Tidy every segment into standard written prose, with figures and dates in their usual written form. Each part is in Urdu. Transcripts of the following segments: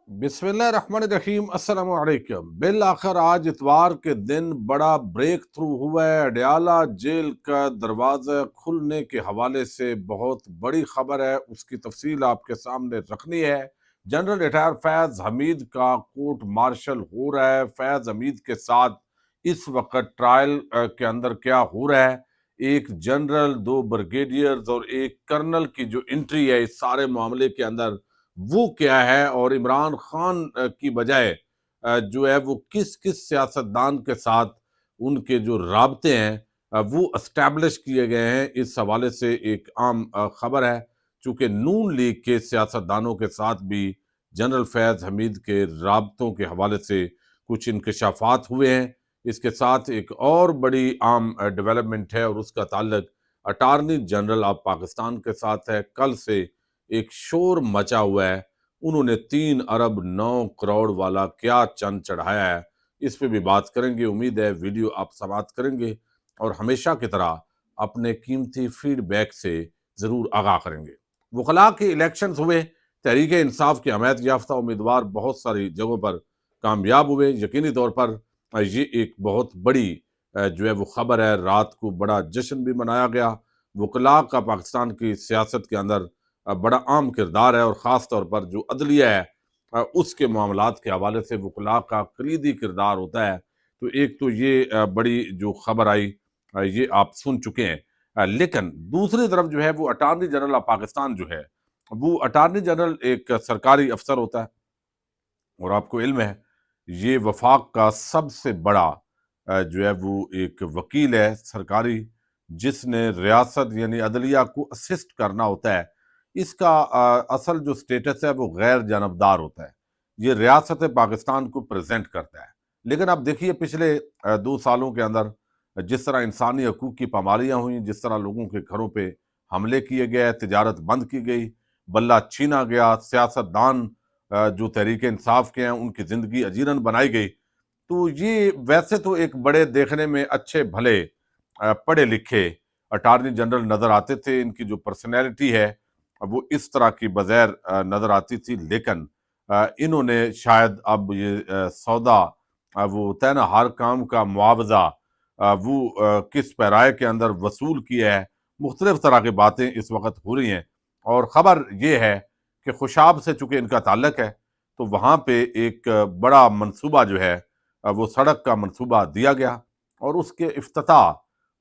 بسم اللہ الرحمن الرحیم۔ السلام علیکم۔ بالآخر آج اتوار کے دن بڑا بریک تھرو ہوا ہے۔ اڈیالہ جیل کا دروازہ کھلنے کے حوالے سے بہت بڑی خبر ہے، اس کی تفصیل آپ کے سامنے رکھنی ہے۔ جنرل ریٹائر فیض حمید کا کورٹ مارشل ہو رہا ہے۔ فیض حمید کے ساتھ اس وقت ٹرائل کے اندر کیا ہو رہا ہے، ایک جنرل، دو بریگیڈیئرز اور ایک کرنل کی جو انٹری ہے اس سارے معاملے کے اندر، وہ کیا ہے، اور عمران خان کی بجائے جو ہے وہ کس کس سیاستدان کے ساتھ ان کے جو رابطے ہیں وہ اسٹیبلش کیے گئے ہیں، اس حوالے سے ایک عام خبر ہے۔ چونکہ نون لیگ کے سیاستدانوں کے ساتھ بھی جنرل فیض حمید کے رابطوں کے حوالے سے کچھ انکشافات ہوئے ہیں۔ اس کے ساتھ ایک اور بڑی عام ڈیولپمنٹ ہے، اور اس کا تعلق اٹارنی جنرل آف پاکستان کے ساتھ ہے۔ کل سے ایک شور مچا ہوا ہے، انہوں نے 3 ارب 9 کروڑ والا کیا چند چڑھایا ہے، اس پہ بھی بات کریں گے۔ امید ہے ویڈیو آپ سماعت کریں گے اور ہمیشہ کی طرح اپنے قیمتی فیڈ بیک سے ضرور آگاہ کریں گے۔ وکلاء کے الیکشنز ہوئے، تحریک انصاف کے حمایت یافتہ امیدوار بہت ساری جگہوں پر کامیاب ہوئے۔ یقینی طور پر یہ ایک بہت بڑی جو ہے وہ خبر ہے۔ رات کو بڑا جشن بھی منایا گیا۔ وکلاء کا پاکستان کی سیاست کے اندر بڑا عام کردار ہے، اور خاص طور پر جو عدلیہ ہے اس کے معاملات کے حوالے سے وکلاء کا کلیدی کردار ہوتا ہے۔ تو ایک تو یہ بڑی جو خبر آئی یہ آپ سن چکے ہیں، لیکن دوسری طرف جو ہے وہ اٹارنی جنرل آف پاکستان جو ہے، وہ اٹارنی جنرل ایک سرکاری افسر ہوتا ہے، اور آپ کو علم ہے یہ وفاق کا سب سے بڑا جو ہے وہ ایک وکیل ہے سرکاری، جس نے ریاست یعنی عدلیہ کو اسسٹ کرنا ہوتا ہے۔ اس کا اصل جو سٹیٹس ہے وہ غیر جانبدار ہوتا ہے، یہ ریاست پاکستان کو پریزنٹ کرتا ہے۔ لیکن اب دیکھیے پچھلے 2 سالوں کے اندر جس طرح انسانی حقوق کی پامالیاں ہوئیں، جس طرح لوگوں کے گھروں پہ حملے کیے گئے، تجارت بند کی گئی، بلہ چھینا گیا، سیاستدان جو تحریک انصاف کے ہیں ان کی زندگی اجیرن بنائی گئی، تو یہ ویسے تو ایک بڑے دیکھنے میں اچھے بھلے پڑھے لکھے اٹارنی جنرل نظر آتے تھے، ان کی جو پرسنالٹی ہے وہ اس طرح کی بظاہر نظر آتی تھی، لیکن انہوں نے شاید اب یہ سودا وہ طے نہ ہر کام کا معاوضہ وہ کس پیرائے کے اندر وصول کیا ہے، مختلف طرح کی باتیں اس وقت ہو رہی ہیں۔ اور خبر یہ ہے کہ خوشاب سے چونکہ ان کا تعلق ہے، تو وہاں پہ ایک بڑا منصوبہ جو ہے وہ سڑک کا منصوبہ دیا گیا، اور اس کے افتتاح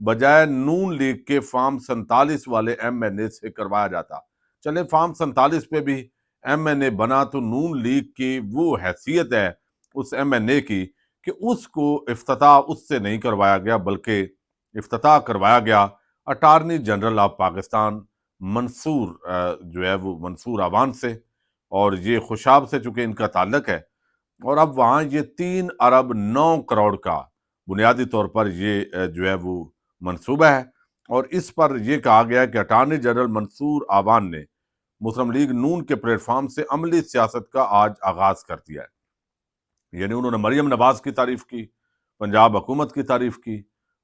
بجائے نون لیگ کے فارم 47 والے ایم این اے سے کروایا جاتا۔ چلے فارم 47 پہ بھی ایم این اے بنا، تو نون لیگ کی وہ حیثیت ہے اس ایم این اے کی کہ اس کو افتتاح اس سے نہیں کروایا گیا، بلکہ افتتاح کروایا گیا اٹارنی جنرل آف پاکستان منصور جو ہے وہ منصور آوان سے، اور یہ خوشاب سے چونکہ ان کا تعلق ہے، اور اب وہاں یہ 3 ارب 9 کروڑ کا بنیادی طور پر یہ جو ہے وہ منصوبہ ہے، اور اس پر یہ کہا گیا ہے کہ اٹارنی جنرل منصور آوان نے مسلم لیگ نون کے پلیٹ فارم سے عملی سیاست کا آج آغاز کر دیا ہے۔ یعنی انہوں نے مریم نواز کی تعریف کی، پنجاب حکومت کی تعریف کی،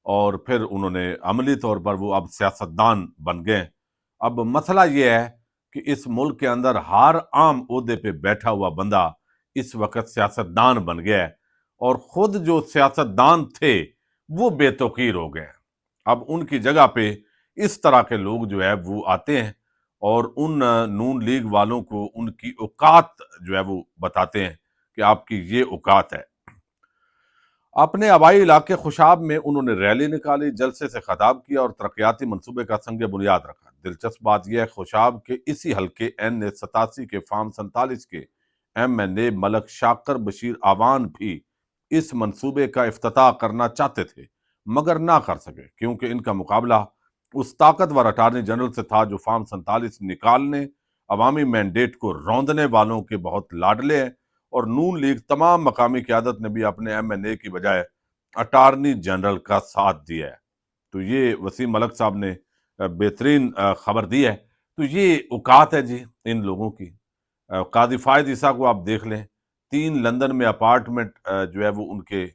اور پھر انہوں نے عملی طور پر وہ اب سیاستدان بن گئے۔ اب مسئلہ یہ ہے کہ اس ملک کے اندر ہر عام عہدے پہ بیٹھا ہوا بندہ اس وقت سیاستدان بن گیا ہے، اور خود جو سیاستدان تھے وہ بے توقیر ہو گئے۔ اب ان کی جگہ پہ اس طرح کے لوگ جو ہے وہ آتے ہیں، اور ان نون لیگ والوں کو ان کی اوقات جو ہے وہ بتاتے ہیں کہ آپ کی یہ اوقات ہے۔ اپنے آبائی علاقے خوشاب میں انہوں نے ریلی نکالی، جلسے سے خطاب کیا اور ترقیاتی منصوبے کا سنگ بنیاد رکھا۔ دلچسپ بات یہ ہے خوشاب کے اسی حلقے این87 کے فارم 47 کے ایم این اے ملک شاکر بشیر آوان بھی اس منصوبے کا افتتاح کرنا چاہتے تھے، مگر نہ کر سکے، کیونکہ ان کا مقابلہ اس طاقتور اٹارنی جنرل سے تھا جو فارم 47 نکالنے، عوامی مینڈیٹ کو روندنے والوں کے بہت لاڈلے ہیں، اور نون لیگ تمام مقامی قیادت نے بھی اپنے ایم این اے کی بجائے اٹارنی جنرل کا ساتھ دیا ہے۔ تو یہ وسیم ملک صاحب نے بہترین خبر دی ہے۔ تو یہ اوقات ہے جی ان لوگوں کی۔ قاضی فائد عیسیٰ کو آپ دیکھ لیں، 3 لندن میں اپارٹمنٹ جو ہے وہ ان کے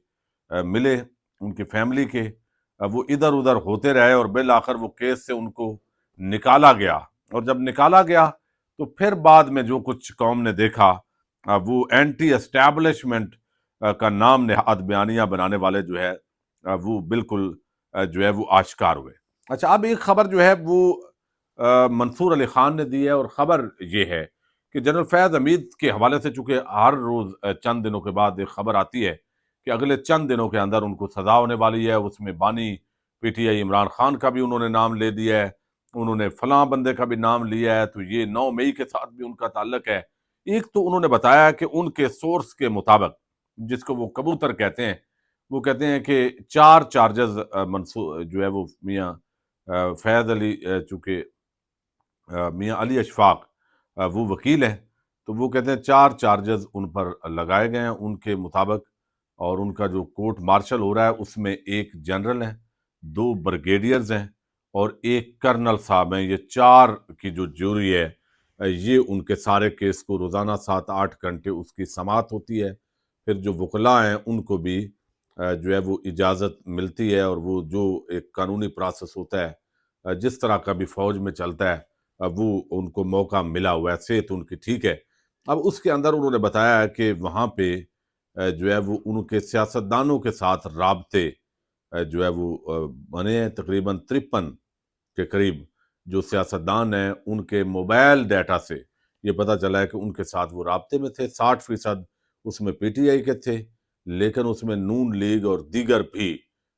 ملے، ان کی فیملی کے، وہ ادھر ادھر ہوتے رہے، اور بالآخر وہ کیس سے ان کو نکالا گیا، اور جب نکالا گیا تو پھر بعد میں جو کچھ قوم نے دیکھا وہ اینٹی اسٹیبلشمنٹ کا نام نہاد بیانیہ بنانے والے جو ہے وہ بالکل جو ہے وہ آشکار ہوئے۔ اچھا، اب ایک خبر جو ہے وہ منصور علی خان نے دی ہے، اور خبر یہ ہے کہ جنرل فیض حمید کے حوالے سے چونکہ ہر روز چند دنوں کے بعد ایک خبر آتی ہے کہ اگلے چند دنوں کے اندر ان کو سزا ہونے والی ہے، اس میں بانی P T I Imran Khan کا بھی انہوں نے نام لے دیا ہے، انہوں نے فلاں بندے کا بھی نام لیا ہے، تو یہ 9 مئی کے ساتھ بھی ان کا تعلق ہے۔ ایک تو انہوں نے بتایا کہ ان کے سورس کے مطابق، جس کو وہ کبوتر کہتے ہیں، وہ کہتے ہیں کہ 4 چارجز منصور جو ہے وہ میاں فیض علی چونکہ میاں علی اشفاق وہ وکیل ہیں، تو وہ کہتے ہیں 4 چارجز ان پر لگائے گئے ہیں ان کے مطابق، اور ان کا جو کورٹ مارشل ہو رہا ہے اس میں 1 جنرل ہیں، 2 بریگیڈیئرز ہیں، اور 1 کرنل صاحب ہیں۔ یہ 4 کی جو جوری ہے یہ ان کے سارے کیس کو روزانہ 7-8 گھنٹے اس کی سماعت ہوتی ہے، پھر جو وکلاء ہیں ان کو بھی جو ہے وہ اجازت ملتی ہے، اور وہ جو ایک قانونی پروسیس ہوتا ہے جس طرح کا بھی فوج میں چلتا ہے وہ ان کو موقع ملا ہوا ہے، صحت ان کی ٹھیک ہے۔ اب اس کے اندر انہوں نے بتایا ہے کہ وہاں پہ جو ہے وہ ان کے سیاستدانوں کے ساتھ رابطے جو ہے وہ بنے ہیں، تقریباً 53 کے قریب جو سیاستدان ہیں ان کے موبائل ڈیٹا سے یہ پتہ چلا ہے کہ ان کے ساتھ وہ رابطے میں تھے۔ 60% اس میں پی ٹی آئی کے تھے، لیکن اس میں نون لیگ اور دیگر بھی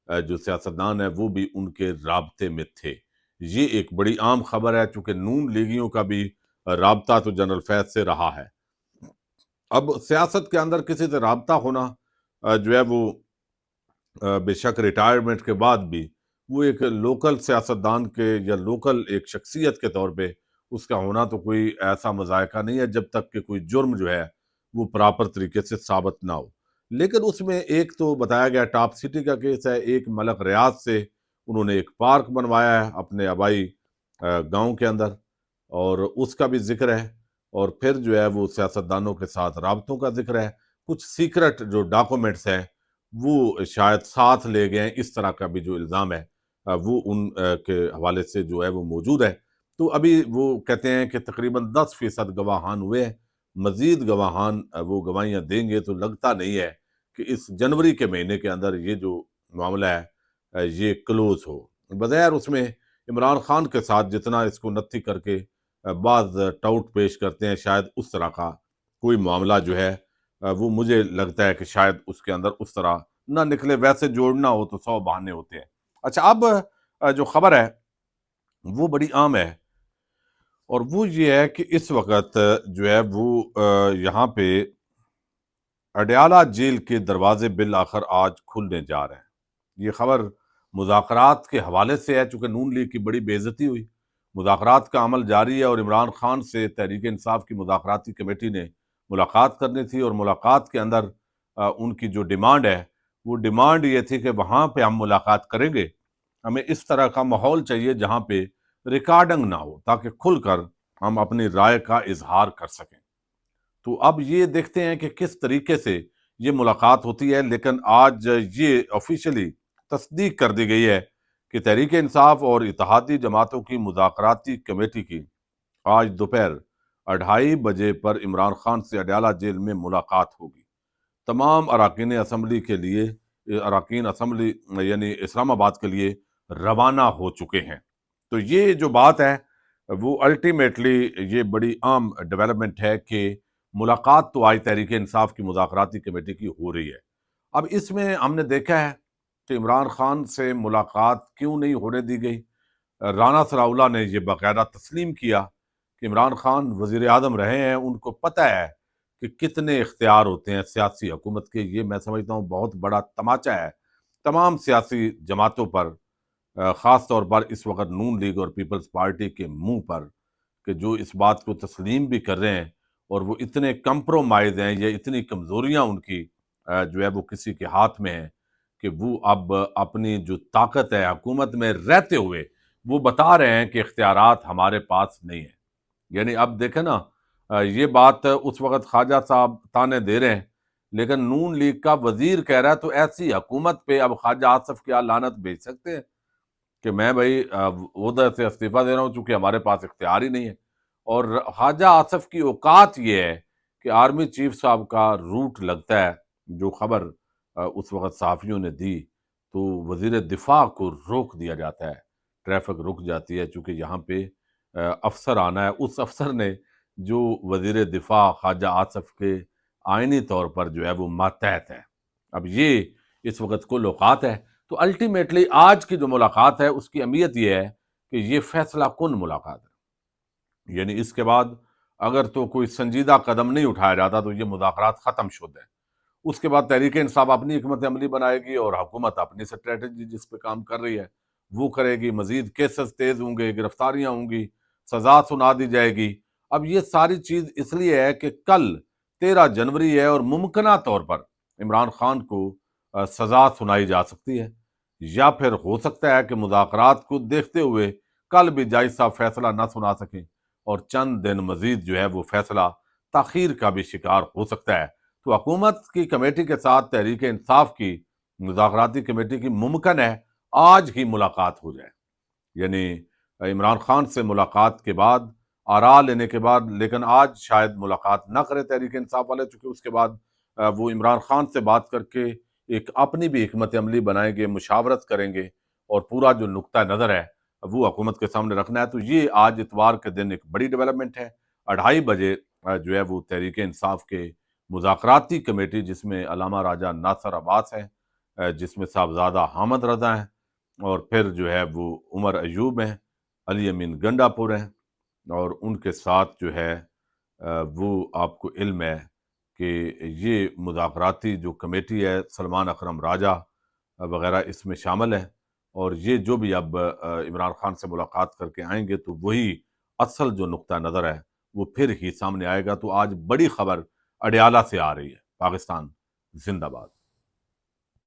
جو سیاستدان ہیں وہ بھی ان کے رابطے میں تھے۔ یہ ایک بڑی عام خبر ہے، چونکہ نون لیگیوں کا بھی رابطہ تو جنرل فیض سے رہا ہے۔ اب سیاست کے اندر کسی سے رابطہ ہونا جو ہے وہ بے شک ریٹائرمنٹ کے بعد بھی وہ ایک لوکل سیاستدان کے یا لوکل ایک شخصیت کے طور پہ اس کا ہونا تو کوئی ایسا مذائقہ نہیں ہے جب تک کہ کوئی جرم جو ہے وہ پراپر طریقے سے ثابت نہ ہو۔ لیکن اس میں ایک تو بتایا گیا ٹاپ سٹی کا کیس ہے، ایک ملک ریاض سے انہوں نے ایک پارک بنوایا ہے اپنے آبائی گاؤں کے اندر، اور اس کا بھی ذکر ہے، اور پھر جو ہے وہ سیاستدانوں کے ساتھ رابطوں کا ذکر ہے، کچھ سیکرٹ جو ڈاکومنٹس ہیں وہ شاید ساتھ لے گئے ہیں، اس طرح کا بھی جو الزام ہے وہ ان کے حوالے سے جو ہے وہ موجود ہے۔ تو ابھی وہ کہتے ہیں کہ تقریباً 10% گواہان ہوئے ہیں، مزید گواہان وہ گواہیاں دیں گے، تو لگتا نہیں ہے کہ اس جنوری کے مہینے کے اندر یہ جو معاملہ ہے یہ کلوز ہو۔ بظاہر اس میں عمران خان کے ساتھ جتنا اس کو نتھی کر کے بعض ٹاؤٹ پیش کرتے ہیں، شاید اس طرح کا کوئی معاملہ جو ہے وہ مجھے لگتا ہے کہ شاید اس کے اندر اس طرح نہ نکلے، ویسے جوڑنا ہو تو 100 بہانے ہوتے ہیں۔ اچھا، اب جو خبر ہے وہ بڑی عام ہے، اور وہ یہ ہے کہ اس وقت جو ہے وہ یہاں پہ اڈیالہ جیل کے دروازے بالآخر آج کھلنے جا رہے ہیں۔ یہ خبر مذاکرات کے حوالے سے ہے، چونکہ نون لیگ کی بڑی بے عزتی ہوئی، مذاکرات کا عمل جاری ہے، اور عمران خان سے تحریک انصاف کی مذاکراتی کمیٹی نے ملاقات کرنی تھی، اور ملاقات کے اندر ان کی جو ڈیمانڈ ہے وہ ڈیمانڈ یہ تھی کہ وہاں پہ ہم ملاقات کریں گے، ہمیں اس طرح کا ماحول چاہیے جہاں پہ ریکارڈنگ نہ ہو، تاکہ کھل کر ہم اپنی رائے کا اظہار کر سکیں۔ تو اب یہ دیکھتے ہیں کہ کس طریقے سے یہ ملاقات ہوتی ہے، لیکن آج یہ آفیشلی تصدیق کر دی گئی ہے کہ تحریک انصاف اور اتحادی جماعتوں کی مذاکراتی کمیٹی کی آج دوپہر 2:30 بجے پر عمران خان سے اڈیالہ جیل میں ملاقات ہوگی۔ تمام اراکین اسمبلی یعنی اسلام آباد کے لیے روانہ ہو چکے ہیں۔ تو یہ جو بات ہے وہ الٹیمیٹلی یہ بڑی عام ڈیولپمنٹ ہے کہ ملاقات تو آج تحریک انصاف کی مذاکراتی کمیٹی کی ہو رہی ہے۔ اب اس میں ہم نے دیکھا ہے کہ عمران خان سے ملاقات کیوں نہیں ہونے دی گئی۔ رانا ثناءاللہ نے یہ باقاعدہ تسلیم کیا کہ عمران خان وزیر اعظم رہے ہیں، ان کو پتہ ہے کہ کتنے اختیار ہوتے ہیں سیاسی حکومت کے۔ یہ میں سمجھتا ہوں بہت بڑا تماچا ہے تمام سیاسی جماعتوں پر، خاص طور پر اس وقت نون لیگ اور پیپلز پارٹی کے منہ پر، کہ جو اس بات کو تسلیم بھی کر رہے ہیں، اور وہ اتنے کمپرومائز ہیں، یا اتنی کمزوریاں ان کی جو ہے وہ کسی کے ہاتھ میں ہیں کہ وہ اب اپنی جو طاقت ہے حکومت میں رہتے ہوئے وہ بتا رہے ہیں کہ اختیارات ہمارے پاس نہیں ہیں۔ یعنی اب دیکھیں نا، یہ بات اس وقت خواجہ صاحب تانے دے رہے ہیں، لیکن نون لیگ کا وزیر کہہ رہا ہے، تو ایسی حکومت پہ اب خواجہ آصف کیا لعنت بھیج سکتے ہیں کہ میں بھائی عہدے سے استعفیٰ دے رہا ہوں چونکہ ہمارے پاس اختیار ہی نہیں ہے۔ اور خواجہ آصف کی اوقات یہ ہے کہ آرمی چیف صاحب کا روٹ لگتا ہے، جو خبر اس وقت صحافیوں نے دی تو وزیر دفاع کو روک دیا جاتا ہے، ٹریفک رک جاتی ہے، چونکہ یہاں پہ افسر آنا ہے۔ اس افسر نے جو وزیر دفاع خواجہ آصف کے آئینی طور پر جو ہے وہ ماتحت ہے۔ اب یہ اس وقت کل اوقات ہے، تو الٹیمیٹلی آج کی جو ملاقات ہے اس کی اہمیت یہ ہے کہ یہ فیصلہ کن ملاقات ہے، یعنی اس کے بعد اگر تو کوئی سنجیدہ قدم نہیں اٹھایا جاتا تو یہ مذاکرات ختم شد ہے۔ اس کے بعد تحریک انصاف اپنی حکمت عملی بنائے گی اور حکومت اپنی اسٹریٹجی جس پہ کام کر رہی ہے وہ کرے گی، مزید کیسز تیز ہوں گے، گرفتاریاں ہوں گی، سزا سنا دی جائے گی۔ اب یہ ساری چیز اس لیے ہے کہ کل 13 جنوری ہے اور ممکنہ طور پر عمران خان کو سزا سنائی جا سکتی ہے، یا پھر ہو سکتا ہے کہ مذاکرات کو دیکھتے ہوئے کل بھی جج صاحب فیصلہ نہ سنا سکیں اور چند دن مزید جو ہے وہ فیصلہ تاخیر کا بھی شکار ہو سکتا ہے۔ تو حکومت کی کمیٹی کے ساتھ تحریک انصاف کی مذاکراتی کمیٹی کی ممکن ہے آج ہی ملاقات ہو جائے، یعنی عمران خان سے ملاقات کے بعد، آراء لینے کے بعد، لیکن آج شاید ملاقات نہ کرے تحریک انصاف والے، چونکہ اس کے بعد وہ عمران خان سے بات کر کے ایک اپنی بھی حکمت عملی بنائیں گے، مشاورت کریں گے اور پورا جو نقطہ نظر ہے وہ حکومت کے سامنے رکھنا ہے۔ تو یہ آج اتوار کے دن ایک بڑی ڈیولپمنٹ ہے۔ 2:30 بجے جو ہے وہ تحریک انصاف کے مذاکراتی کمیٹی، جس میں علامہ راجہ ناصر عباس ہے، جس میں صاحبزادہ حامد رضا ہیں، اور پھر جو ہے وہ عمر ایوب ہیں، علی امین گنڈا پور ہیں، اور ان کے ساتھ جو ہے وہ آپ کو علم ہے کہ یہ مذاکراتی جو کمیٹی ہے سلمان اکرم راجہ وغیرہ اس میں شامل ہیں، اور یہ جو بھی اب عمران خان سے ملاقات کر کے آئیں گے تو وہی اصل جو نقطہ نظر ہے وہ پھر ہی سامنے آئے گا۔ تو آج بڑی خبر اڈیالہ سے آ رہی ہے۔ پاکستان زندہ باد۔